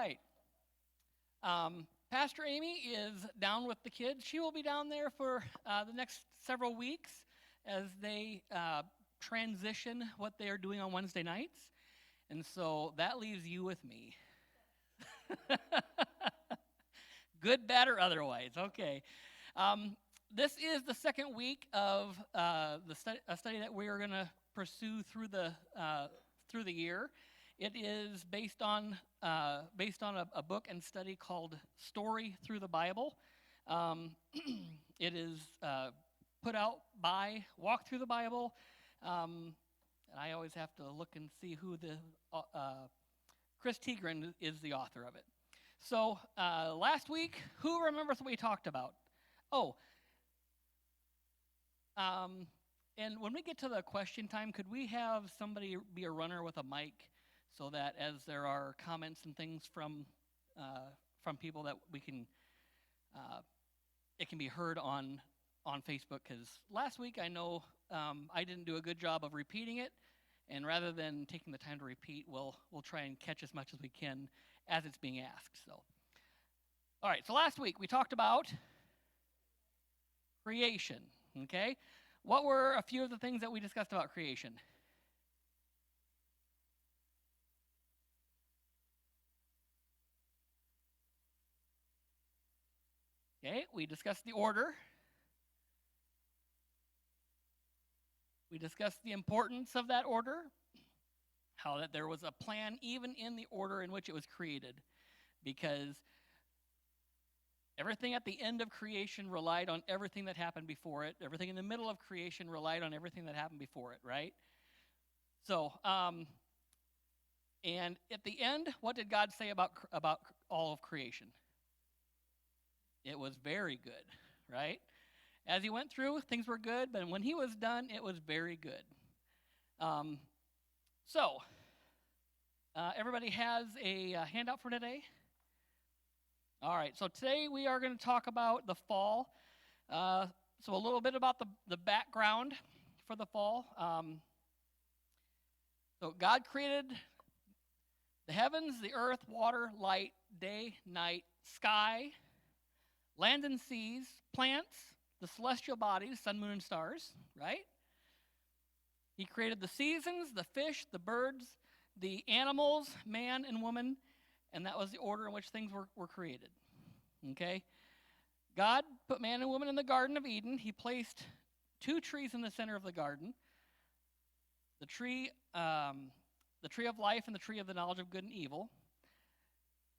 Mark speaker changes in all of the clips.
Speaker 1: right. Pastor Amy is down with the kids. She will be down there for the next several weeks as they transition what they are doing on Wednesday nights. And so that leaves you with me. Good, bad, or otherwise. Okay. This is the second week of a study that we are going to pursue through the year. It is based on a book and study called Story Through the Bible. It is put out by Walk Through the Bible. And I always have to look and see who Chris Tigran is the author of it. So last week, who remembers what we talked about? And when we get to the question time, could we have somebody be a runner with a mic so that as there are comments and things from people that we can, it can be heard on Facebook? Because last week I know I didn't do a good job of repeating it, and rather than taking the time to repeat, we'll try and catch as much as we can as it's being asked. So, all right. So last week we talked about creation. Okay, what were a few of the things that we discussed about creation? Okay, we discussed the order. We discussed the importance of that order, how that there was a plan even in the order in which it was created, because everything at the end of creation relied on everything that happened before it. Everything in the middle of creation relied on everything that happened before it, right? So, and at the end, what did God say about all of creation? It was very good, right? As he went through, things were good, but when he was done, it was very good. Everybody has a handout for today? All right, so today we are going to talk about the fall. So a little bit about the background for the fall. So God created the heavens, the earth, water, light, day, night, sky, land and seas, plants, the celestial bodies, sun, moon, and stars, right? He created the seasons, the fish, the birds, the animals, man and woman, and that was the order in which things were created. Okay? God put man and woman in the Garden of Eden. He placed two trees in the center of the garden. The tree of life and the tree of the knowledge of good and evil.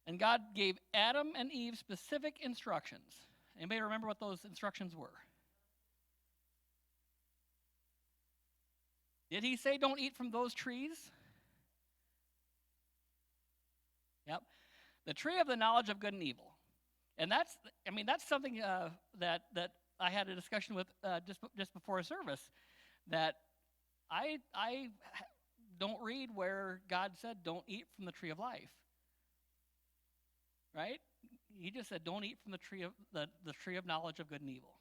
Speaker 1: And God gave Adam and Eve specific instructions. Anybody remember what those instructions were? Did he say don't eat from those trees? Yep. The tree of the knowledge of good and evil. And that's something that I had a discussion with just before a service, that I don't read where God said don't eat from the tree of life. Right? He just said don't eat from the tree of knowledge of good and evil.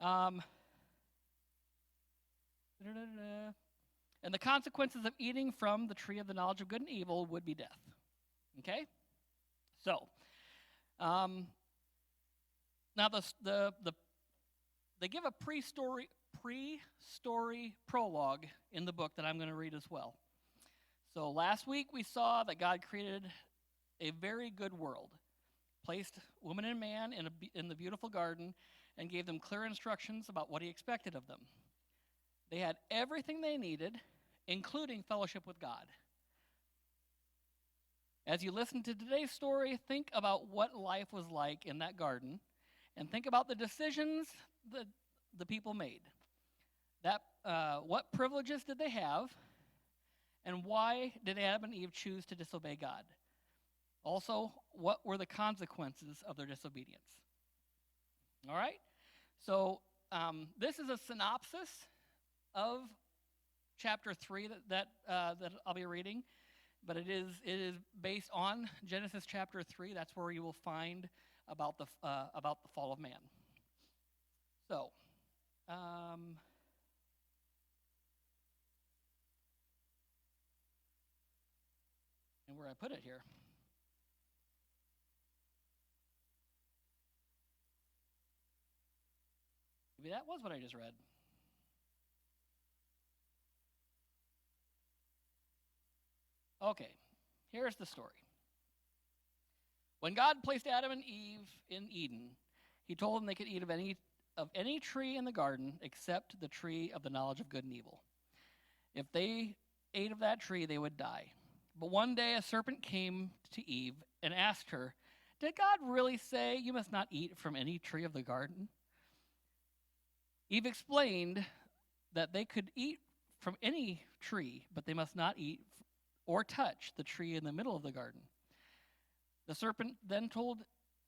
Speaker 1: And the consequences of eating from the tree of the knowledge of good and evil would be death. Okay? So, now they give a pre-story prologue in the book that I'm going to read as well. So last week we saw that God created a very good world, placed woman and man in the beautiful garden, and gave them clear instructions about what he expected of them. They had everything they needed, including fellowship with God. As you listen to today's story, think about what life was like in that garden, and think about the decisions that the people made. What privileges did they have, and why did Adam and Eve choose to disobey God? Also, what were the consequences of their disobedience? All right? So this is a synopsis of chapter 3 that I'll be reading. But it is based on Genesis chapter 3. That's where you will find about the fall of man. So, and where I put it here. Maybe that was what I just read. Okay, here's the story. When God placed Adam and Eve in Eden, he told them they could eat of any tree in the garden except the tree of the knowledge of good and evil. If they ate of that tree, they would die. But one day a serpent came to Eve and asked her, "Did God really say you must not eat from any tree of the garden?" Eve explained that they could eat from any tree, but they must not eat or touch the tree in the middle of the garden. The serpent then told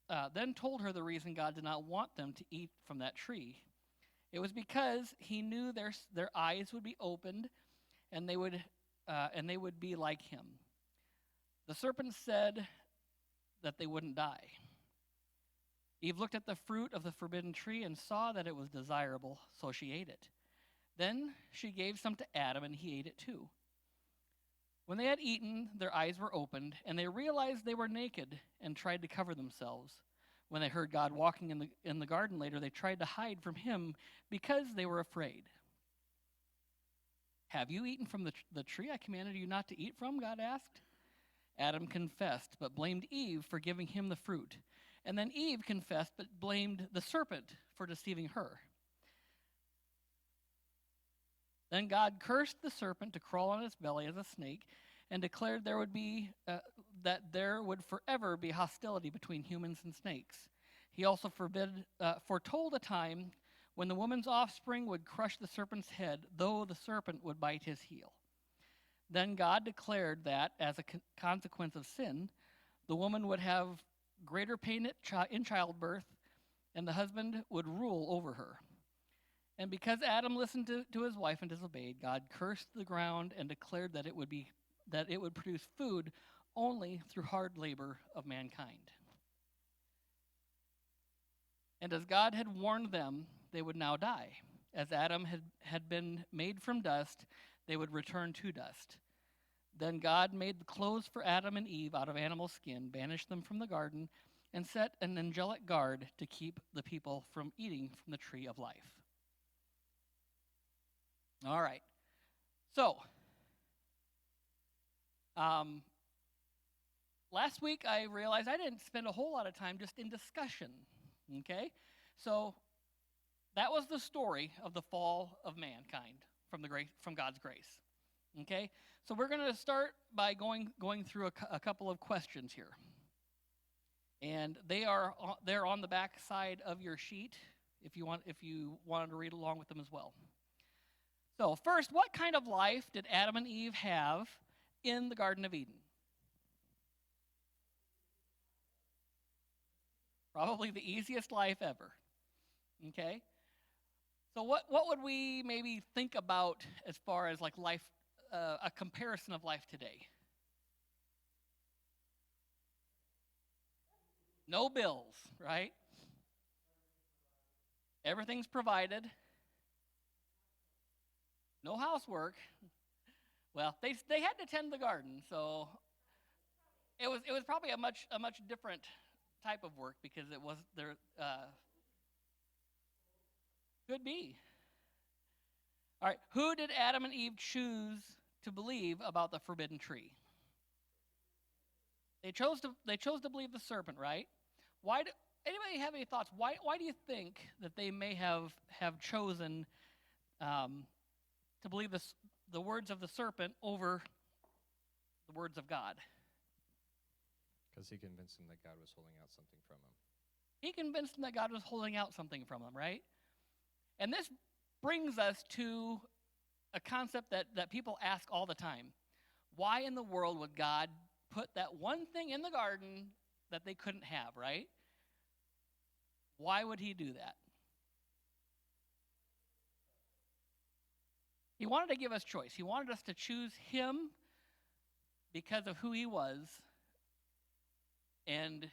Speaker 1: her the reason God did not want them to eat from that tree. It was because he knew their eyes would be opened, and they would be like him. The serpent said that they wouldn't die. Eve looked at the fruit of the forbidden tree and saw that it was desirable, so she ate it. Then she gave some to Adam, and he ate it too. When they had eaten, their eyes were opened, and they realized they were naked and tried to cover themselves. When they heard God walking in the garden later, they tried to hide from him because they were afraid. "Have you eaten from the tree I commanded you not to eat from?" God asked. Adam confessed, but blamed Eve for giving him the fruit. And then Eve confessed, but blamed the serpent for deceiving her. Then God cursed the serpent to crawl on its belly as a snake, and declared that there would forever be hostility between humans and snakes. He also foretold a time when the woman's offspring would crush the serpent's head, though the serpent would bite his heel. Then God declared that, as a consequence of sin, the woman would have greater pain in childbirth, and the husband would rule over her. And because Adam listened to his wife and disobeyed, God cursed the ground and declared that it would produce food only through hard labor of mankind. And as God had warned them, they would now die. As Adam had been made from dust, they would return to dust. Then God made the clothes for Adam and Eve out of animal skin, banished them from the garden, and set an angelic guard to keep the people from eating from the tree of life. All right. So, last week I realized I didn't spend a whole lot of time just in discussion. Okay? So, that was the story of the fall of mankind from God's grace. Okay? So we're going to start by going through a couple of questions here. And they're on the back side of your sheet if you wanted to read along with them as well. So first, what kind of life did Adam and Eve have in the Garden of Eden? Probably the easiest life ever. Okay? So what would we maybe think about as far as like life, a comparison of life today? No bills, right? Everything's provided. No housework. Well, they had to tend the garden, so it was probably a much different type of work because it was there. Could be. All right, who did Adam and Eve choose to believe about the forbidden tree? They chose to believe the serpent, right? Why? Anybody have any thoughts? Why do you think that they may have chosen to believe the words of the serpent over the words of God?
Speaker 2: Because he convinced them that God was holding out something from him.
Speaker 1: He convinced them that God was holding out something from them, right? And this brings us to a concept that people ask all the time. Why in the world would God put that one thing in the garden that they couldn't have, right? Why would he do that? He wanted to give us choice. He wanted us to choose him because of who he was, and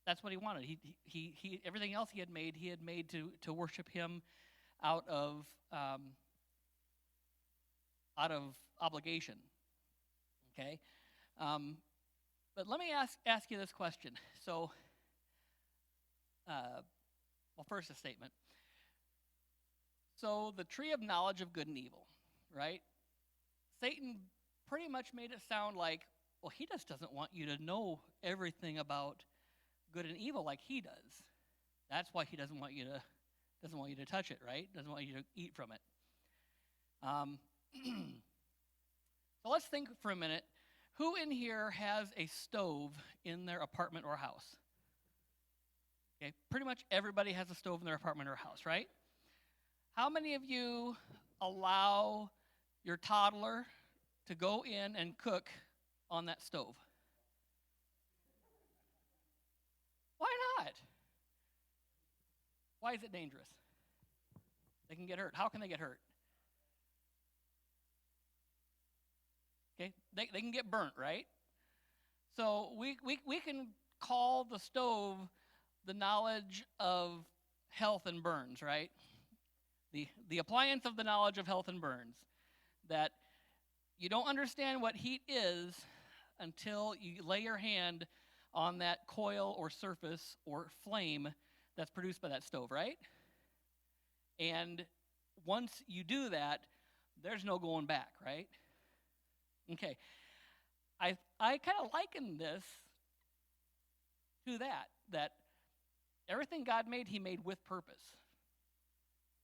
Speaker 1: that's what he wanted. He everything else he had made to worship him out of obligation. Okay, but let me ask you this question. So, well, first a statement. So the tree of knowledge of good and evil, right? Satan pretty much made it sound like, well, he just doesn't want you to know everything about good and evil like he does. That's why he doesn't want you to touch it, right? Doesn't want you to eat from it. So let's think for a minute. Who in here has a stove in their apartment or house? Okay, pretty much everybody has a stove in their apartment or house, right? How many of you allow your toddler to go in and cook on that stove? Why not? Why is it dangerous? They can get hurt. How can they get hurt? Okay, they can get burnt, right? So we can call the stove the knowledge of health and burns, right? The appliance of the knowledge of health and burns. That you don't understand what heat is until you lay your hand on that coil or surface or flame that's produced by that stove, right? And once you do that, there's no going back, right? Okay. I kind of liken this to that everything God made, he made with purpose.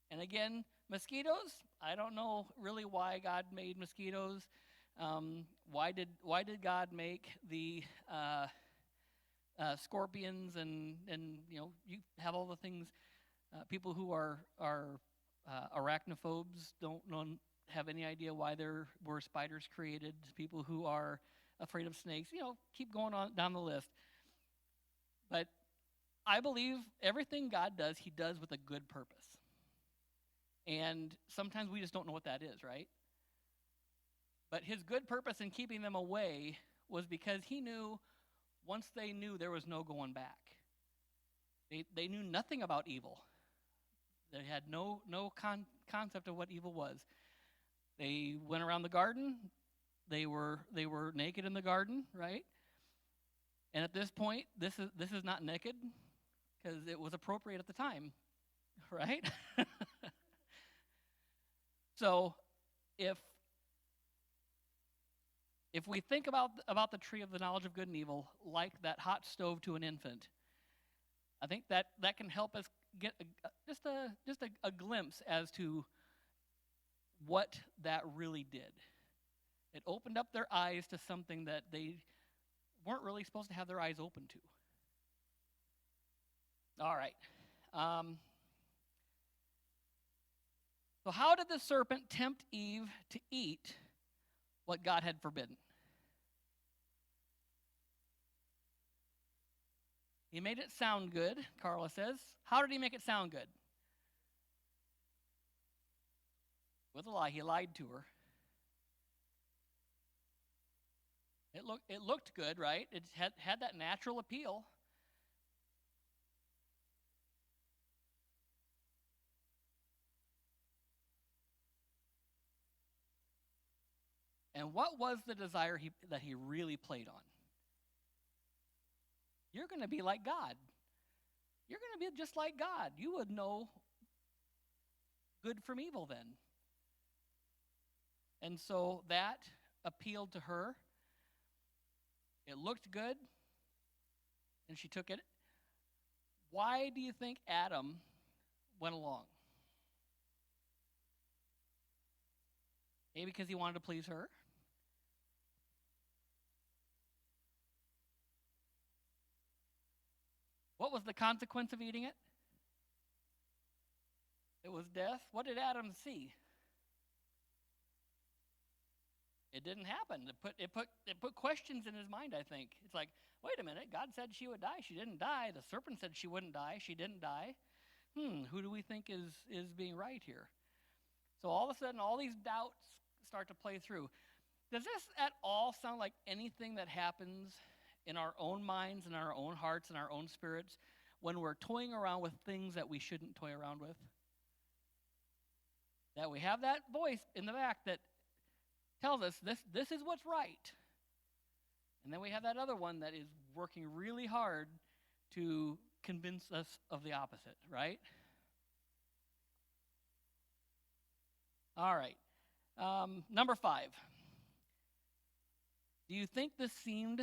Speaker 1: And again, mosquitoes, I don't know really why God made mosquitoes. Why did God make the scorpions and you have all the things. People who are arachnophobes don't have any idea why there were spiders created. People who are afraid of snakes, keep going on down the list. But I believe everything God does, he does with a good purpose. And sometimes we just don't know what that is, right? But his good purpose in keeping them away was because he knew once they knew, there was no going back. They knew nothing about evil. They had no concept of what evil was. They went around the garden. They were naked in the garden, right? And at this point, this is not naked because it was appropriate at the time, right? So if we think about the tree of the knowledge of good and evil like that hot stove to an infant, I think that can help us get just a glimpse as to what that really did. It opened up their eyes to something that they weren't really supposed to have their eyes open to. All right. So how did the serpent tempt Eve to eat what God had forbidden? He made it sound good, Carla says. How did he make it sound good? With a lie. He lied to her. It looked good, right? It had that natural appeal. And what was the desire that he really played on? You're going to be like God. You're going to be just like God. You would know good from evil then. And so that appealed to her. It looked good, and she took it. Why do you think Adam went along? Maybe because he wanted to please her? What was the consequence of eating it? It was death. What did Adam see? It didn't happen. It put questions in his mind, I think. It's like, wait a minute, God said she would die. She didn't die. The serpent said she wouldn't die. She didn't die. Who do we think is being right here? So all of a sudden, all these doubts start to play through. Does this at all sound like anything that happens in our own minds, in our own hearts, in our own spirits, when we're toying around with things that we shouldn't toy around with? That we have that voice in the back that tells us this is what's right. And then we have that other one that is working really hard to convince us of the opposite, right? All right. Number 5. Do you think this seemed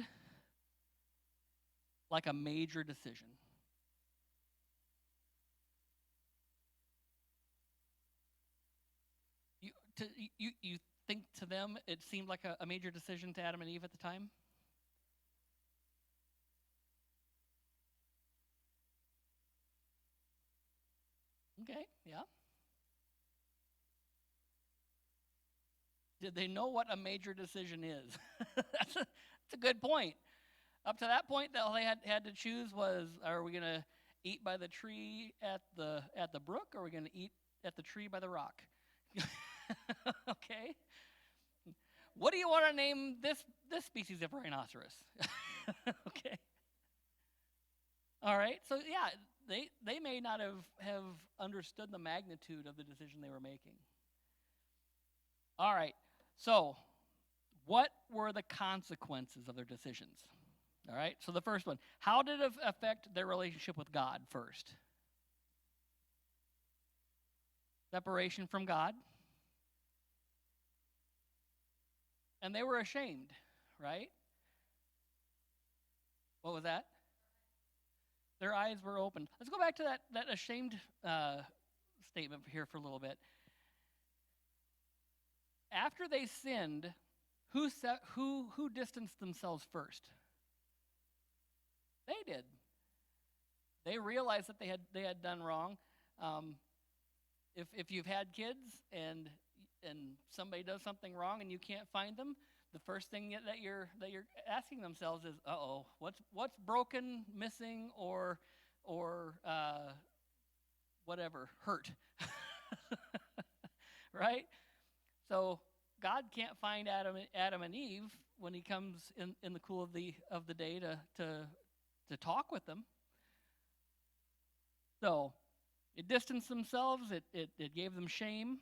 Speaker 1: like a major decision? You think to them it seemed like a major decision to Adam and Eve at the time? Okay, yeah. Did they know what a major decision is? that's a good point. Up to that point, all they had to choose was: are we going to eat by the tree at the brook, or are we going to eat at the tree by the rock? Okay. What do you want to name this species of rhinoceros? Okay. All right. So yeah, they may not have understood the magnitude of the decision they were making. All right. So, what were the consequences of their decisions? All right. So the first one, how did it affect their relationship with God first? Separation from God. And they were ashamed, right? What was that? Their eyes were open. Let's go back to that ashamed statement here for a little bit. After they sinned, who distanced themselves first? They did. They realized that they had done wrong. If you've had kids and somebody does something wrong and you can't find them, the first thing that you're asking themselves is, uh-oh, what's broken, missing, or whatever, hurt. Right? So God can't find Adam and Eve when he comes in the cool of the day to talk with them. So it distanced themselves, it gave them shame.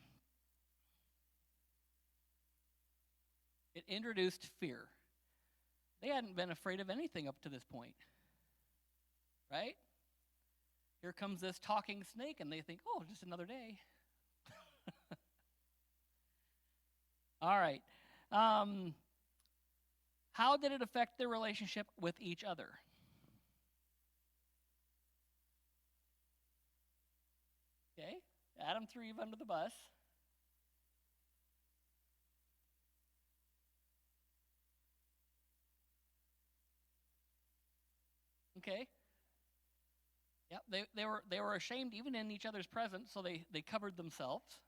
Speaker 1: It introduced fear. They hadn't been afraid of anything up to this point. Right? Here comes this talking snake, and they think, oh, just another day. All right. How did it affect their relationship with each other? Okay. Adam threw Eve under the bus. Okay. Yep. They were ashamed even in each other's presence, so they covered themselves.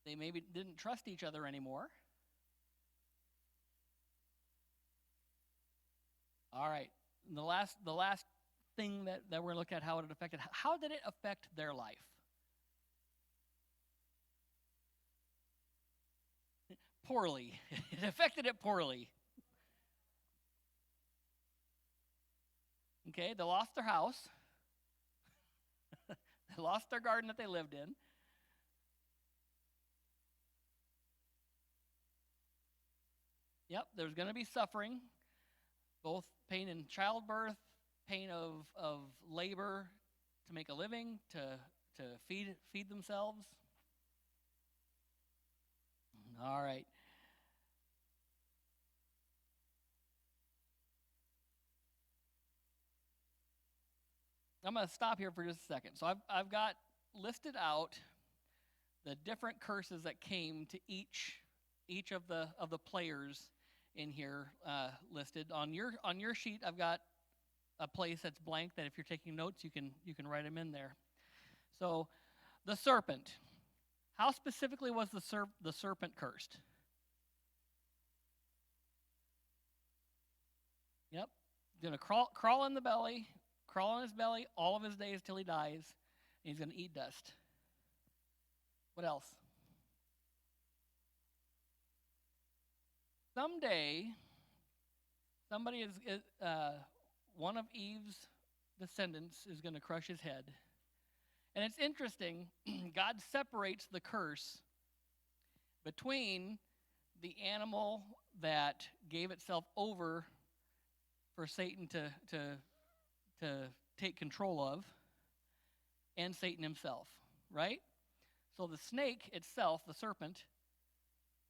Speaker 1: They maybe didn't trust each other anymore. All right. And the last thing that we're going to look at, how it affected, how did it affect their life? Poorly. It affected it poorly. Okay, they lost their house. They lost their garden that they lived in. Yep, there's going to be suffering, both pain in childbirth, pain of labor to make a living, to feed themselves. All right. I'm going to stop here for just a second. So I've got listed out the different curses that came to each of the players in here listed. On your sheet, I've got a place that's blank that if you're taking notes, you can write them in there. So the serpent. How specifically was the serpent cursed? Yep. He's going to crawl in the belly, crawl on his belly all of his days till he dies, and he's going to eat dust. What else? Someday, somebody one of Eve's descendants is going to crush his head. And it's interesting, God separates the curse between the animal that gave itself over for Satan to take control of, and Satan himself, right? So the snake itself, the serpent,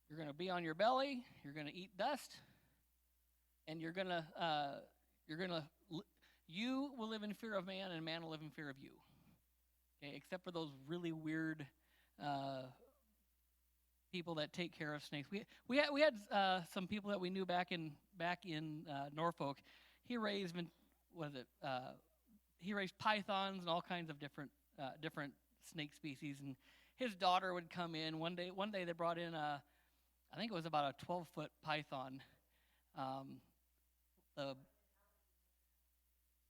Speaker 1: you're going to be on your belly, you're going to eat dust, and you will live in fear of man, and man will live in fear of you. Okay, except for those really weird people that take care of snakes. We had some people that we knew back in Norfolk. He raised he raised pythons and all kinds of different snake species. And his daughter would come in one day. One day they brought in I think it was about a 12-foot python.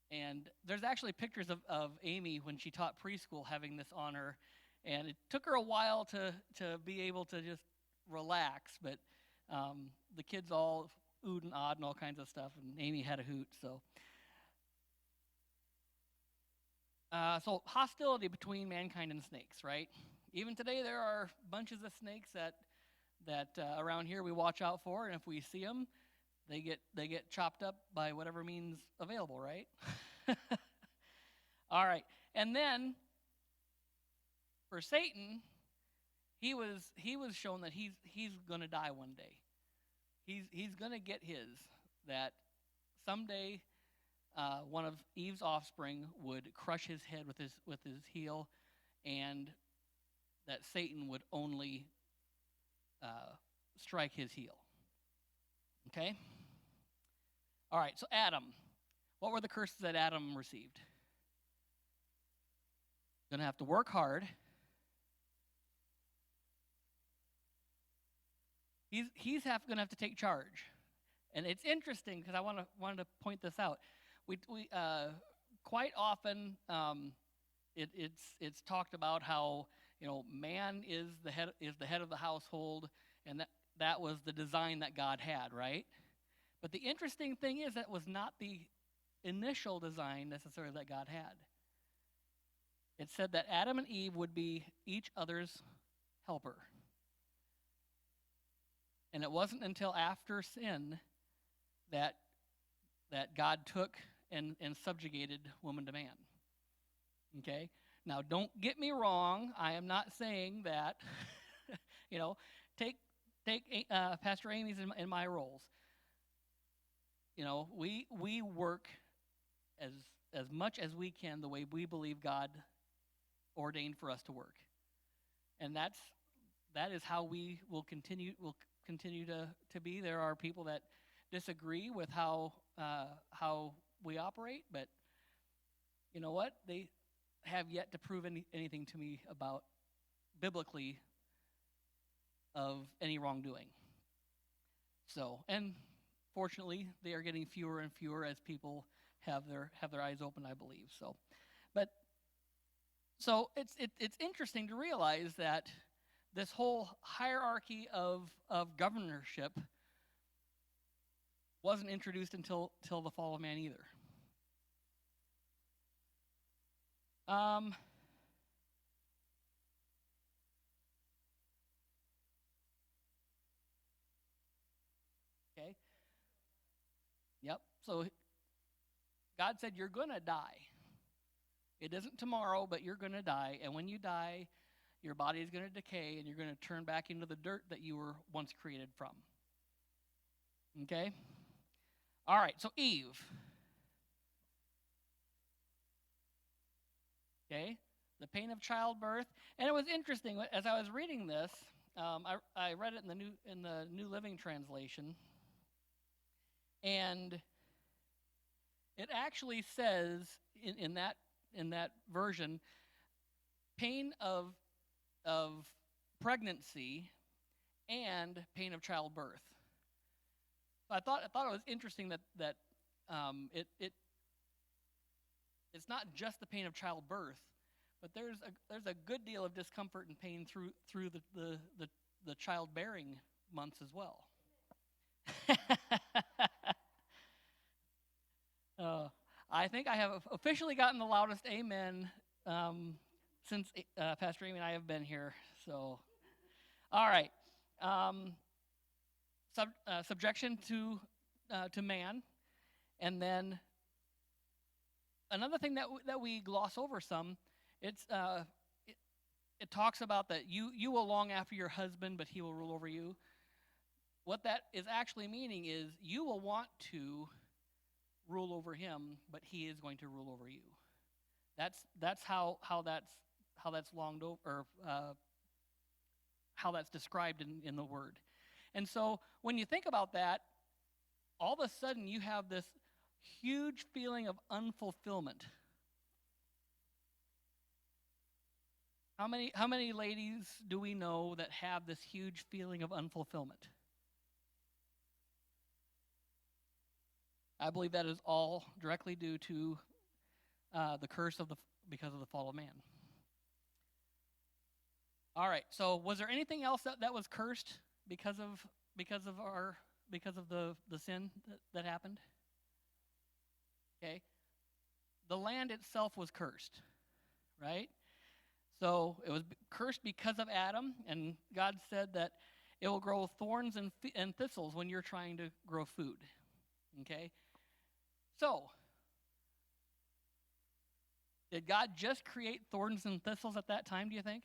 Speaker 1: And there's actually pictures of Amy when she taught preschool having this on her. And it took her a while to be able to just relax, but the kids all oohed and awed and all kinds of stuff, and Amy had a hoot. So hostility between mankind and snakes, right? Even today there are bunches of snakes that around here we watch out for, and if we see them, they get chopped up by whatever means available, right? All right, and then for Satan, he was shown that he's going to die one day. He's going to get his, that someday one of Eve's offspring would crush his head with his heel, and that Satan would only strike his heel. Okay? All right, so Adam. What were the curses that Adam received? Going to have to work hard. He's going to have to take charge. And it's interesting because I wanted to point this out. We quite often it's talked about how man is the head of the household, and that was the design that God had, right? But the interesting thing is that was not the initial design necessarily that God had. It said that Adam and Eve would be each other's helper. And it wasn't until after sin that God took and subjugated woman to man. Okay? Now, don't get me wrong. I am not saying that, take Pastor Amy's and my roles. We work as much as we can the way we believe God ordained for us to work. And that is how we will continue to be. There are people that disagree with how we operate, but you know what? They have yet to prove anything to me about biblically of any wrongdoing. So, and fortunately, they are getting fewer and fewer as people have their eyes open, I believe. So it's interesting to realize that this whole hierarchy of governorship wasn't introduced until the fall of man either. Okay. Yep. So God said you're going to die. It isn't tomorrow, but you're going to die. And when you die, your body is going to decay, and you're going to turn back into the dirt that you were once created from. Okay? All right, so Eve. Okay? The pain of childbirth. And it was interesting, as I was reading this, I read it in the New Living Translation, and it actually says in that version, pain of pregnancy and pain of childbirth. I thought it was interesting that it's not just the pain of childbirth, but there's a good deal of discomfort and pain through the childbearing months as well. I think I have officially gotten the loudest amen since Pastor Amy and I have been here. So, all right. subjection to man, and then another thing that we gloss over some. It talks about that you will long after your husband, but he will rule over you. What that is actually meaning is you will want to rule over him, but he is going to rule over you. That's how that's longed over, or how that's described in the word. And so when you think about that, all of a sudden you have this huge feeling of unfulfillment. How many ladies do we know that have this huge feeling of unfulfillment? I believe that is all directly due to the curse because of the fall of man. All right. So, was there anything else that was cursed because of the sin that happened? Okay. The land itself was cursed, right? So it was cursed because of Adam, and God said that it will grow thorns and thistles when you're trying to grow food. Okay? So, did God just create thorns and thistles at that time, do you think?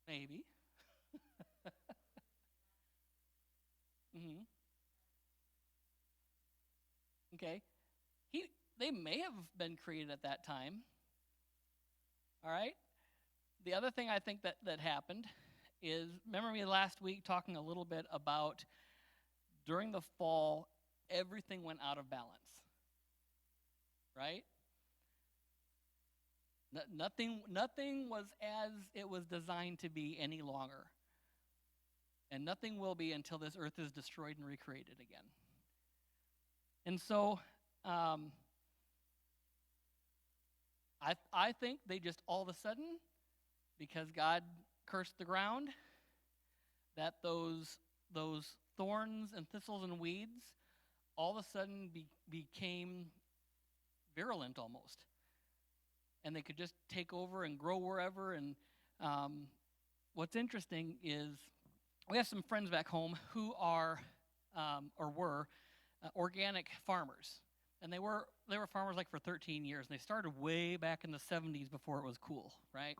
Speaker 1: Maybe. Mm-hmm. Okay. They may have been created at that time. All right? The other thing I think that happened is, remember me last week talking a little bit about during the fall, everything went out of balance. Right? Nothing was as it was designed to be any longer. And nothing will be until this earth is destroyed and recreated again. And so I think they just all of a sudden, because God cursed the ground, that those thorns and thistles and weeds all of a sudden became virulent almost. And they could just take over and grow wherever. And what's interesting is we have some friends back home who are or were organic farmers, and they were farmers like for 13 years. And they started way back in the 70s before it was cool, right?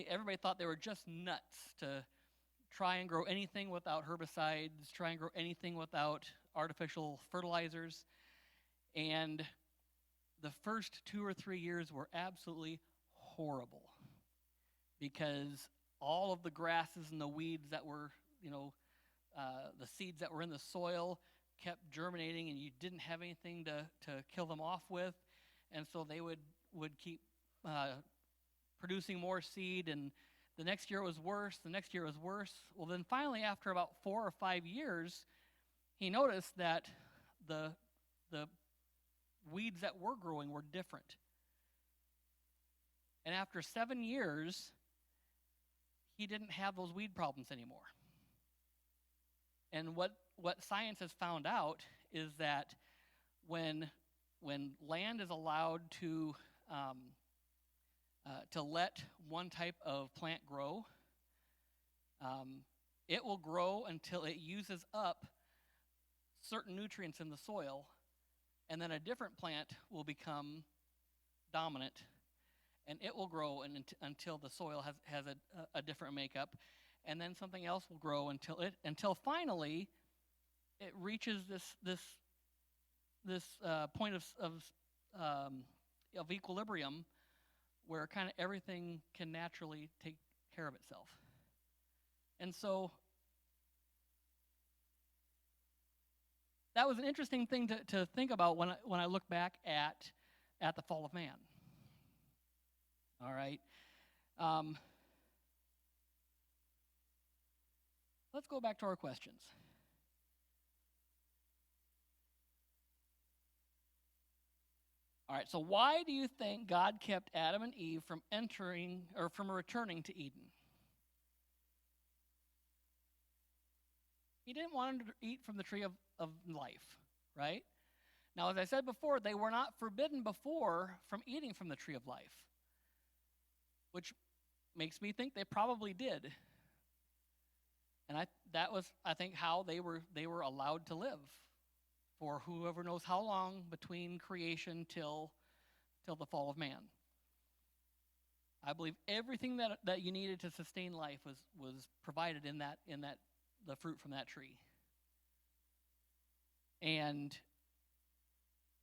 Speaker 1: Everybody thought they were just nuts to try and grow anything without herbicides, try and grow anything without artificial fertilizers. And the first 2 or 3 years were absolutely horrible, because all of the grasses and the weeds that were, the seeds that were in the soil kept germinating, and you didn't have anything to kill them off with. And so they would keep producing more seed, and the next year it was worse, the next year it was worse. Well, then finally, after about 4 or 5 years, he noticed that the weeds that were growing were different. And after 7 years, he didn't have those weed problems anymore. And what science has found out is that when land is allowed to let one type of plant grow, it will grow until it uses up certain nutrients in the soil, and then a different plant will become dominant, and it will grow until the soil has a different makeup, and then something else will grow until finally it reaches this point of equilibrium, where kind of everything can naturally take care of itself. And so that was an interesting thing to think about when I look back at the fall of man. All right. Let's go back to our questions. All right, so why do you think God kept Adam and Eve from returning to Eden? He didn't want them to eat from the tree of life, right? Now, as I said before, they were not forbidden before from eating from the tree of life, which makes me think they probably did. And that was, I think, how they were allowed to live for whoever knows how long between creation till the fall of man. I believe everything that you needed to sustain life was provided in that the fruit from that tree. And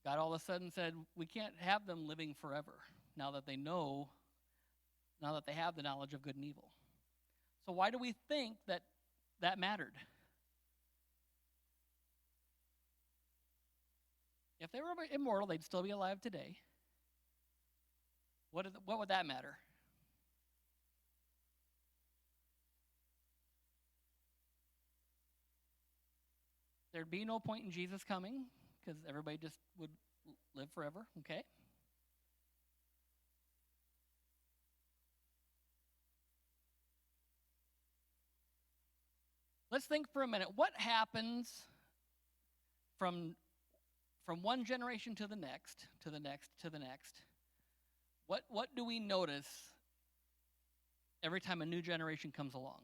Speaker 1: God all of a sudden said, we can't have them living forever now that they have the knowledge of good and evil. So why do we think that mattered? If they were immortal, they'd still be alive today. What would that matter? There'd be no point in Jesus coming because everybody just would live forever, okay? Let's think for a minute. What happens from one generation to the next, to the next, to the next? What do we notice every time a new generation comes along?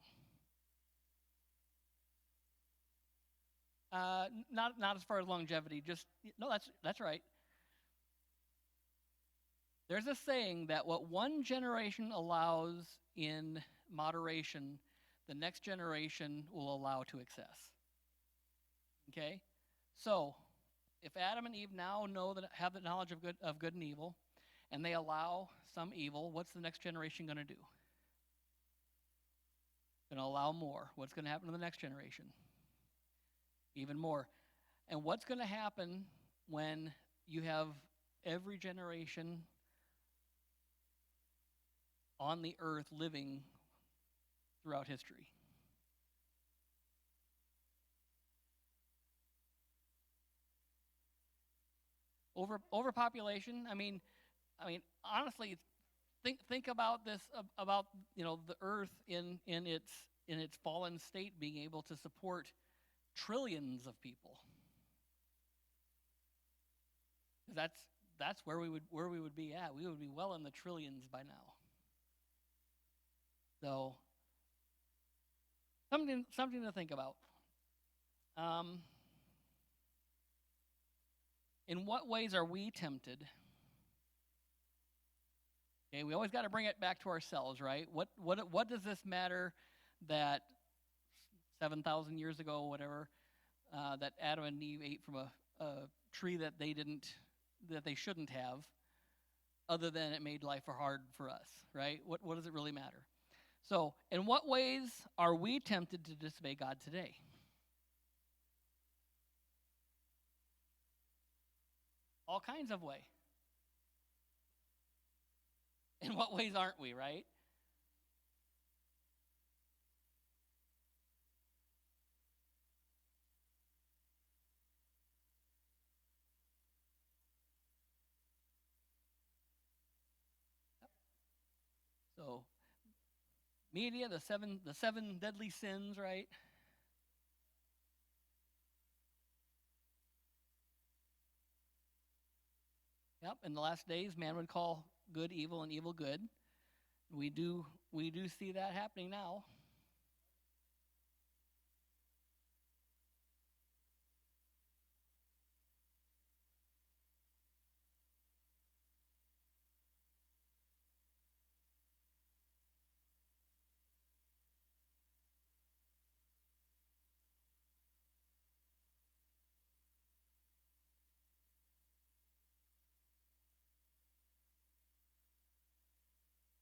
Speaker 1: Not as far as longevity. That's right. There's a saying that what one generation allows in moderation, the next generation will allow to excess. Okay? So, if Adam and Eve now have the knowledge of good and evil, and they allow some evil, what's the next generation going to do? Going to allow more. What's going to happen to the next generation? Even more. And what's going to happen when you have every generation on the earth living throughout history? Overpopulation. I mean, honestly, think about this about the earth in its fallen state being able to support trillions of people. That's where we would be at. We would be well in the trillions by now. So something to think about. In what ways are we tempted? Okay, we always got to bring it back to ourselves, right? What does this matter that 7,000 years ago, whatever, that Adam and Eve ate from a tree that they shouldn't have, other than it made life hard for us, right? What does it really matter? So, in what ways are we tempted to disobey God today? All kinds of ways. In what ways aren't we, right? So, media, the seven deadly sins, right? Yep. In the last days, man would call good evil and evil good. We do see that happening now.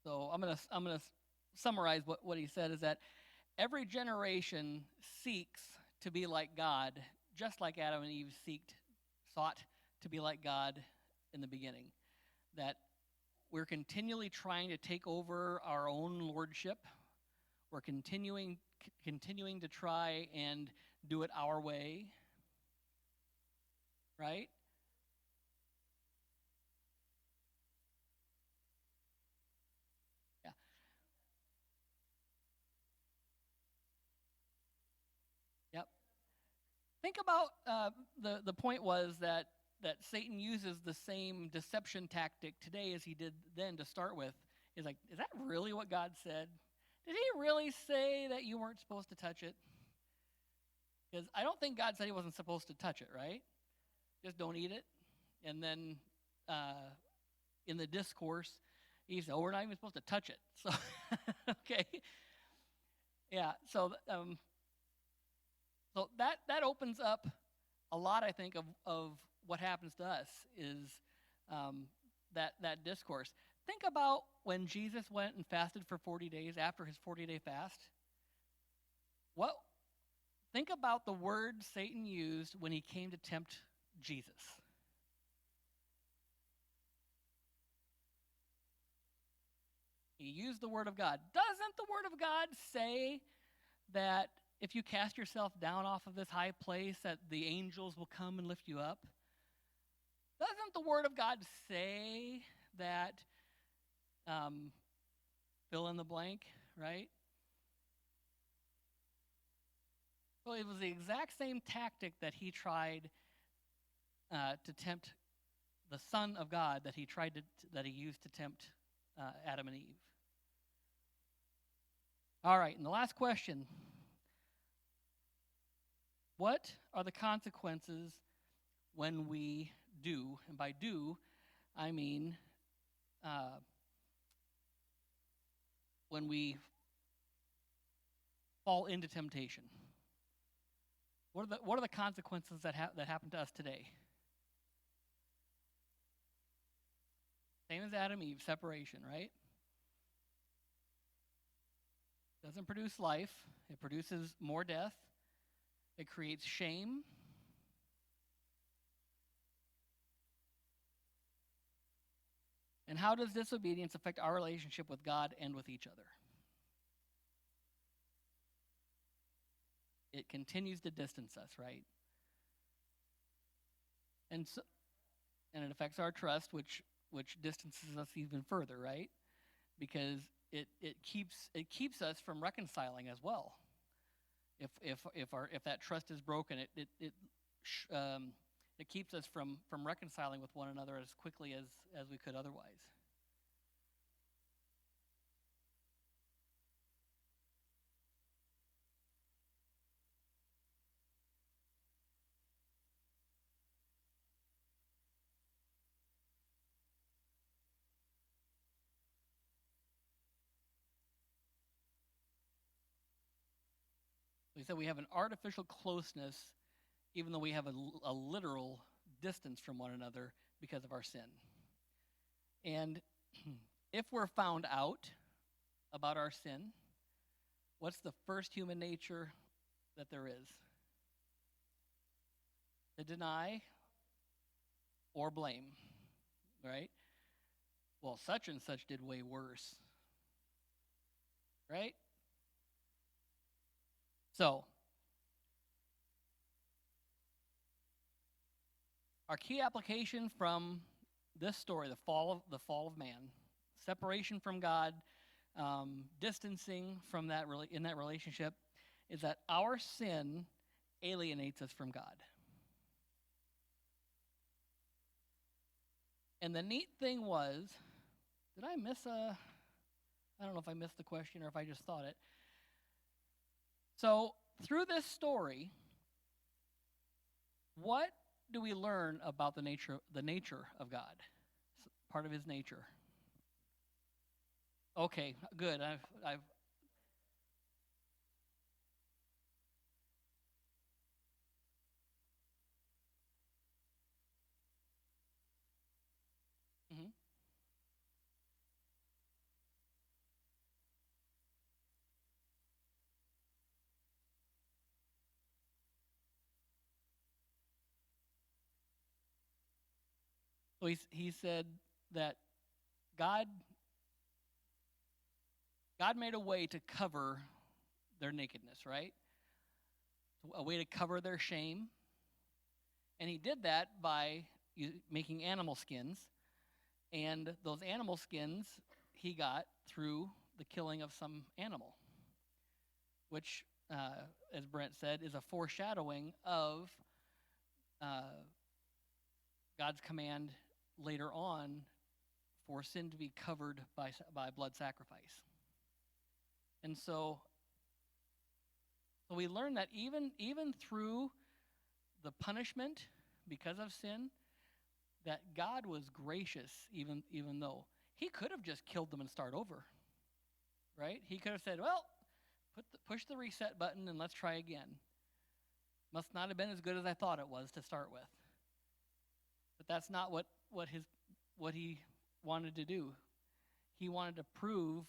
Speaker 1: So I'm gonna summarize what he said is that every generation seeks to be like God, just like Adam and Eve sought to be like God in the beginning. That we're continually trying to take over our own lordship. We're continuing to try and do it our way, right? Yep. Think about the point was that Satan uses the same deception tactic today as he did then to start with, He's like, is that really what God said? Did he really say that you weren't supposed to touch it? Because I don't think God said he wasn't supposed to touch it, right? Just don't eat it. And then in the discourse, he said, oh, we're not even supposed to touch it. So, okay. Yeah, so that opens up a lot, I think, of what happens to us is that discourse. Think about when Jesus went and fasted for 40 days after his 40-day fast. Think about the word Satan used when he came to tempt Jesus. He used the word of God. Doesn't the word of God say that if you cast yourself down off of this high place that the angels will come and lift you up? Doesn't the word of God say that fill in the blank, right? Well, it was the exact same tactic that he tried to tempt the Son of God that he used to tempt Adam and Eve. All right, and the last question. What are the consequences when we do? And by do, I mean when we fall into temptation. What are the consequences that happen to us today? Same as Adam and Eve, separation, right? Doesn't produce life. It produces more death. It creates shame. And how does disobedience affect our relationship with God and with each other? It continues to distance us, right? And it affects our trust, which distances us even further, right? Because it keeps us from reconciling as well. If that trust is broken, it keeps us from reconciling with one another as quickly as we could otherwise. We said we have an artificial closeness, even though we have a literal distance from one another because of our sin. And if we're found out about our sin, what's the first human nature that there is? To deny or blame, right? Well, such and such did way worse, right? So, our key application from this story, the fall of man, separation from God, distancing from in that relationship, is that our sin alienates us from God. And the neat thing was, did I miss I don't know if I missed the question or if I just thought it. So, through this story, what do we learn about the nature of God? Part of his nature. Okay, good. I've mm-hmm. So he said that God made a way to cover their nakedness, right? A way to cover their shame. And he did that by making animal skins. And those animal skins he got through the killing of some animal, which, as Brent said, is a foreshadowing of God's command later on for sin to be covered by blood sacrifice. And so we learn that even through the punishment because of sin, that God was gracious, even though he could have just killed them and start over, right? He could have said, well, push the reset button and let's try again. Must not have been as good as I thought it was to start with. But that's not what he wanted to do. He wanted to prove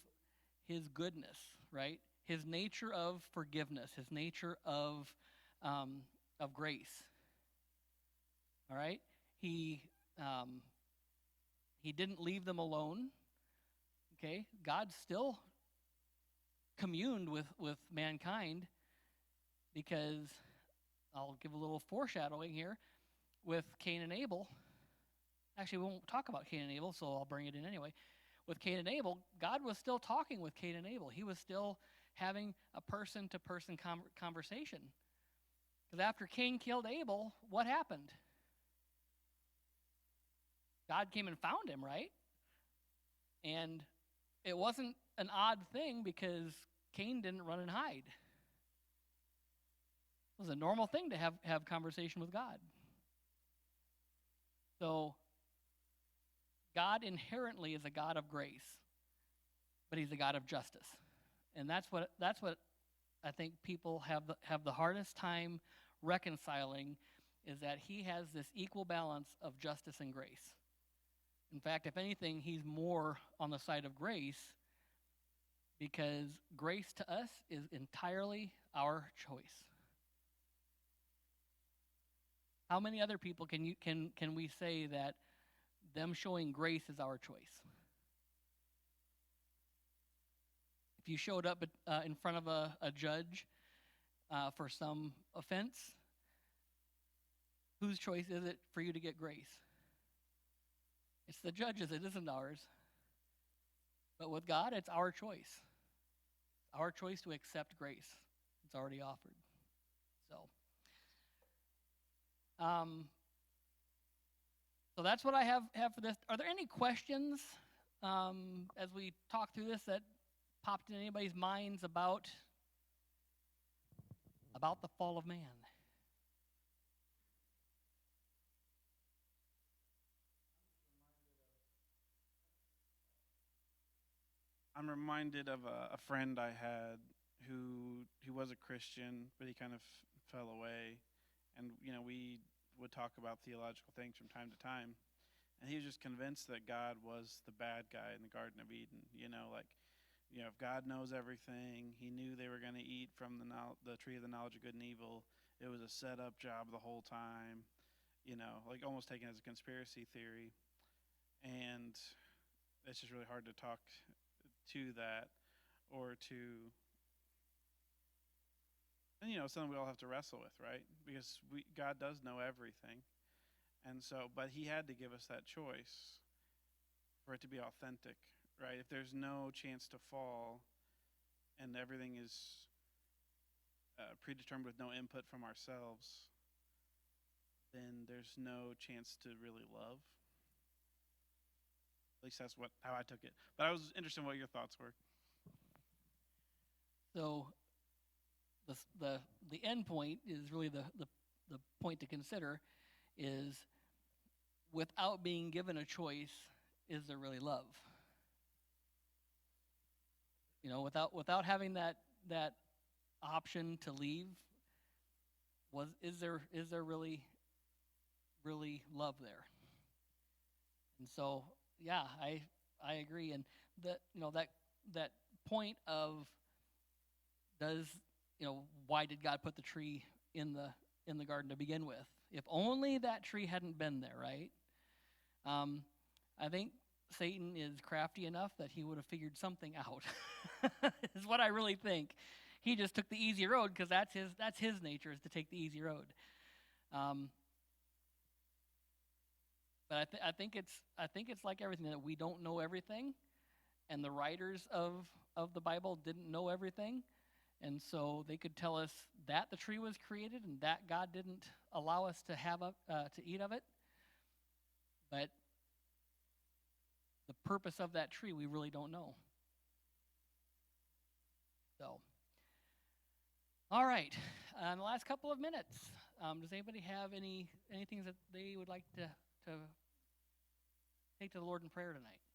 Speaker 1: his goodness, right? His nature of forgiveness, his nature of grace. All right? He didn't leave them alone. Okay? God still communed with mankind, because I'll give a little foreshadowing here with Cain and Abel. Actually, we won't talk about Cain and Abel, so I'll bring it in anyway. With Cain and Abel, God was still talking with Cain and Abel. He was still having a person-to-person conversation. Because after Cain killed Abel, what happened? God came and found him, right? And it wasn't an odd thing because Cain didn't run and hide. It was a normal thing to have conversation with God. So God inherently is a God of grace, but he's a God of justice. And that's what I think people have the hardest time reconciling, is that he has this equal balance of justice and grace. In fact, if anything, he's more on the side of grace, because grace to us is entirely our choice. How many other people can we say that them showing grace is our choice? If you showed up in front of a judge for some offense, whose choice is it for you to get grace? It's the judge's, it isn't ours. But with God, it's our choice. Our choice to accept grace. It's already offered. So that's what I have for this. Are there any questions as we talk through this that popped in anybody's minds about the fall of man?
Speaker 3: I'm reminded of a friend I had who was a Christian, but he kind of fell away. And, we would talk about theological things from time to time. And he was just convinced that God was the bad guy in the Garden of Eden. If God knows everything, he knew they were going to eat from the tree of the knowledge of good and evil. It was a set-up job the whole time, almost taken as a conspiracy theory. And it's just really hard to talk to that, or to, and something we all have to wrestle with, right? Because God does know everything, and so, but he had to give us that choice for it to be authentic, right? If there's no chance to fall, and everything is predetermined with no input from ourselves, then there's no chance to really love. At least that's how I took it. But I was interested in what your thoughts were.
Speaker 1: So the end point is really the point to consider, is without being given a choice, is there really love? Without having that option to leave, is there really love there? And so, yeah, I agree. And that point of, why did God put the tree in the garden to begin with? If only that tree hadn't been there, right? I think Satan is crafty enough that he would have figured something out. Is what I really think. He just took the easy road because that's his nature, is to take the easy road. But I think it's like everything, that we don't know everything, and the writers of the Bible didn't know everything, and so they could tell us that the tree was created and that God didn't allow us to have to eat of it. But the purpose of that tree, we really don't know. So, all right. In the last couple of minutes, does anybody have anything that they would like to take to the Lord in prayer tonight?